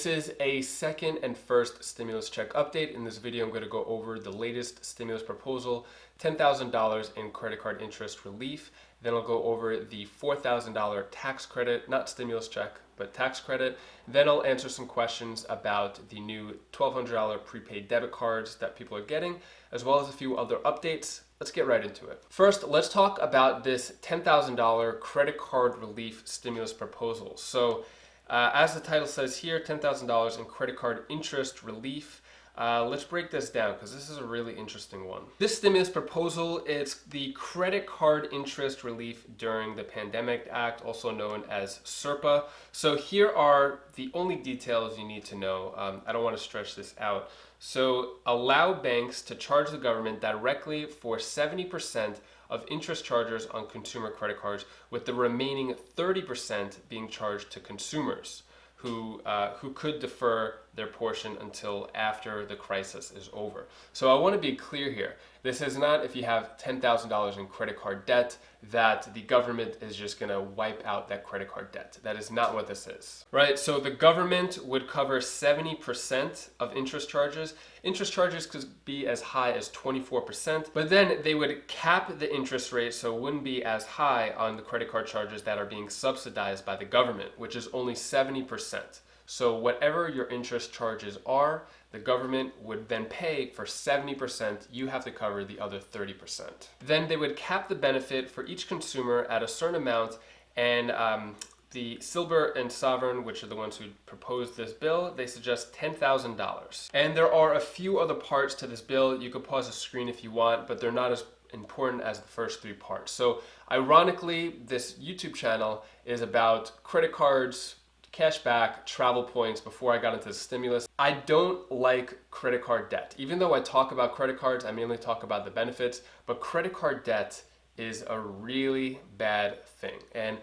This is a second and first stimulus check update. In this video, I'm going to go over the latest stimulus proposal, $10,000 in credit card interest relief. Then I'll go over the $4,000 tax credit, not stimulus check, but tax credit. Then I'll answer some questions about the new $1,200 prepaid debit cards that people are getting, as well as a few other updates. Let's get right into it. First, let's talk about this $10,000 credit card relief stimulus proposal. So, as the title says here, $10,000 in credit card interest relief. Let's break this down because this is a really interesting one. This stimulus proposal is the Credit Card Interest Relief During the Pandemic Act, also known as CIRPA. So here are the only details you need to know. I don't want to stretch this out. So allow banks to charge the government directly for 70% of interest charges on consumer credit cards, with the remaining 30% being charged to consumers who could defer their portion until after the crisis is over. So I want to be clear here. This is not if you have $10,000 in credit card debt that the government is just going to wipe out that credit card debt. That is not what this is, right? So the government would cover 70% of interest charges. Interest charges could be as high as 24%, but then they would cap the interest rate so it wouldn't be as high on the credit card charges that are being subsidized by the government, which is only 70%. So whatever your interest charges are, the government would then pay for 70%. You have to cover the other 30%. Then they would cap the benefit for each consumer at a certain amount, and the Silver and Sovereign, which are the ones who proposed this bill, they suggest $10,000. And there are a few other parts to this bill. You could pause the screen if you want, but they're not as important as the first three parts. So ironically, this YouTube channel is about credit cards, cash back, travel points before I got into the stimulus. I don't like credit card debt. Even though I talk about credit cards, I mainly talk about the benefits, but credit card debt is a really bad thing. And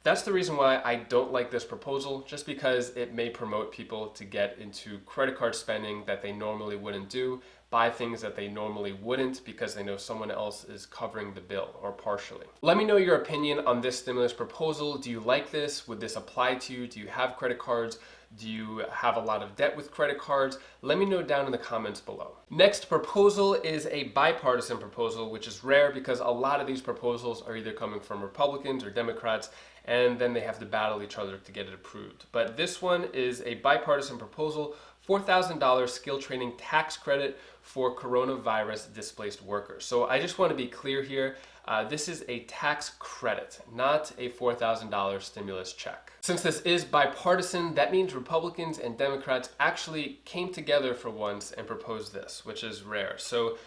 that's the reason why I don't like this proposal, just because it may promote people to get into credit card spending that they normally wouldn't do, buy things that they normally wouldn't because they know someone else is covering the bill or partially. Let me know your opinion on this stimulus proposal. Do you like this? Would this apply to you? Do you have credit cards? Do you have a lot of debt with credit cards? Let me know down in the comments below. Next proposal is a bipartisan proposal, which is rare because a lot of these proposals are either coming from Republicans or Democrats, and then they have to battle each other to get it approved. But this one is a bipartisan proposal, $4,000 skill training tax credit for coronavirus displaced workers. So I just want to be clear here. This is a tax credit, not a $4,000 stimulus check. Since this is bipartisan, that means Republicans and Democrats actually came together for once and proposed this, which is rare. So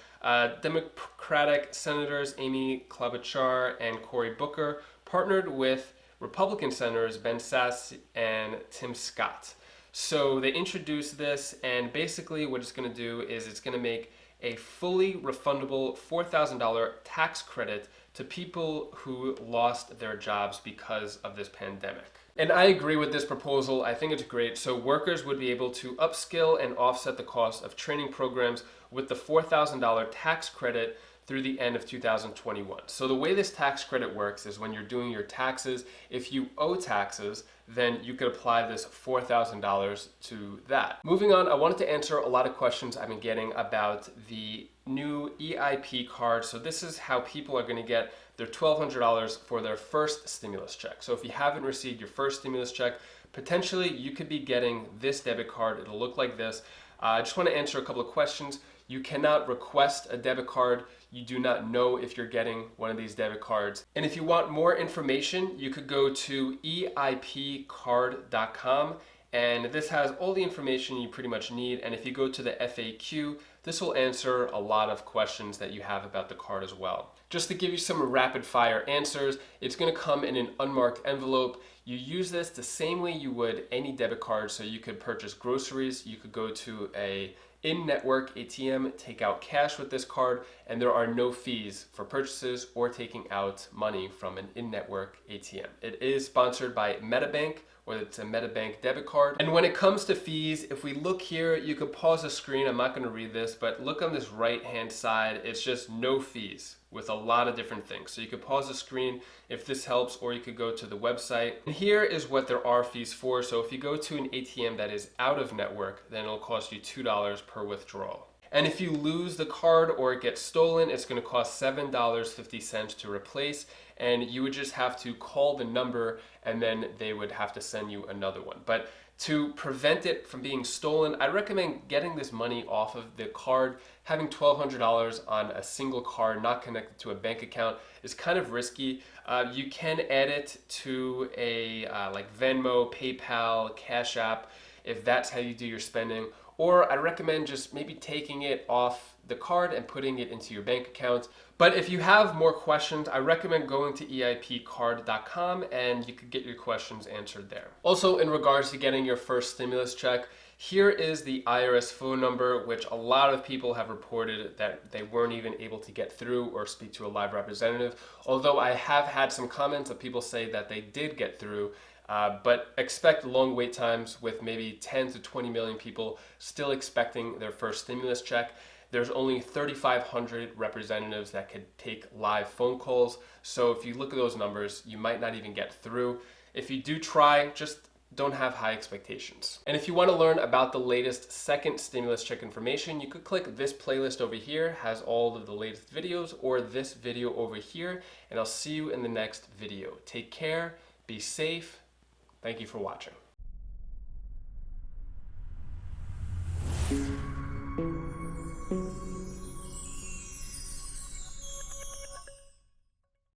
Democratic Senators Amy Klobuchar and Cory Booker partnered with Republican Senators Ben Sasse and Tim Scott. So they introduced this, and basically what it's going to do is it's going to make a fully refundable $4,000 tax credit to people who lost their jobs because of this pandemic. And I agree with this proposal. I think it's great. So workers would be able to upskill and offset the cost of training programs with the $4,000 tax credit through the end of 2021. So the way this tax credit works is when you're doing your taxes, if you owe taxes, then you could apply this $4,000 to that. Moving on, I wanted to answer a lot of questions I've been getting about the new EIP card. So this is how people are going to get their $1,200 for their first stimulus check. So if you haven't received your first stimulus check, potentially you could be getting this debit card. It'll look like this. I just want to answer a couple of questions. You cannot request a debit card. You do not know if you're getting one of these debit cards. And if you want more information, you could go to eipcard.com, and this has all the information you pretty much need. And if you go to the FAQ, this will answer a lot of questions that you have about the card as well. Just to give you some rapid fire answers, it's going to come in an unmarked envelope. You use this the same way you would any debit card. So you could purchase groceries, you could go to a in-network ATM, take out cash with this card, and there are no fees for purchases or taking out money from an in-network ATM. It is sponsored by MetaBank, or it's a MetaBank debit card. And when it comes to fees, if we look here, you could pause the screen. I'm not going to read this, but look on this right hand side. It's just no fees with a lot of different things. So you could pause the screen if this helps, or you could go to the website. And here is what there are fees for. So if you go to an ATM that is out of network, then it'll cost you $2 per withdrawal. And if you lose the card or it gets stolen, it's going to cost $7.50 to replace. And you would just have to call the number and then they would have to send you another one. But to prevent it from being stolen, I recommend getting this money off of the card. Having $1,200 on a single card not connected to a bank account is kind of risky. You can add it to a like Venmo, PayPal, Cash App, if that's how you do your spending. Or I recommend just maybe taking it off the card and putting it into your bank account. But if you have more questions, I recommend going to eipcard.com and you could get your questions answered there. Also, in regards to getting your first stimulus check, here is the IRS phone number, which a lot of people have reported that they weren't even able to get through or speak to a live representative. Although I have had some comments of people say that they did get through. But expect long wait times with maybe 10 to 20 million people still expecting their first stimulus check. There's only 3,500 representatives that could take live phone calls. So if you look at those numbers, you might not even get through. If you do try, just don't have high expectations. And if you want to learn about the latest second stimulus check information, you could click this playlist over here, has all of the latest videos, or this video over here, and I'll see you in the next video. Take care, be safe. Thank you for watching.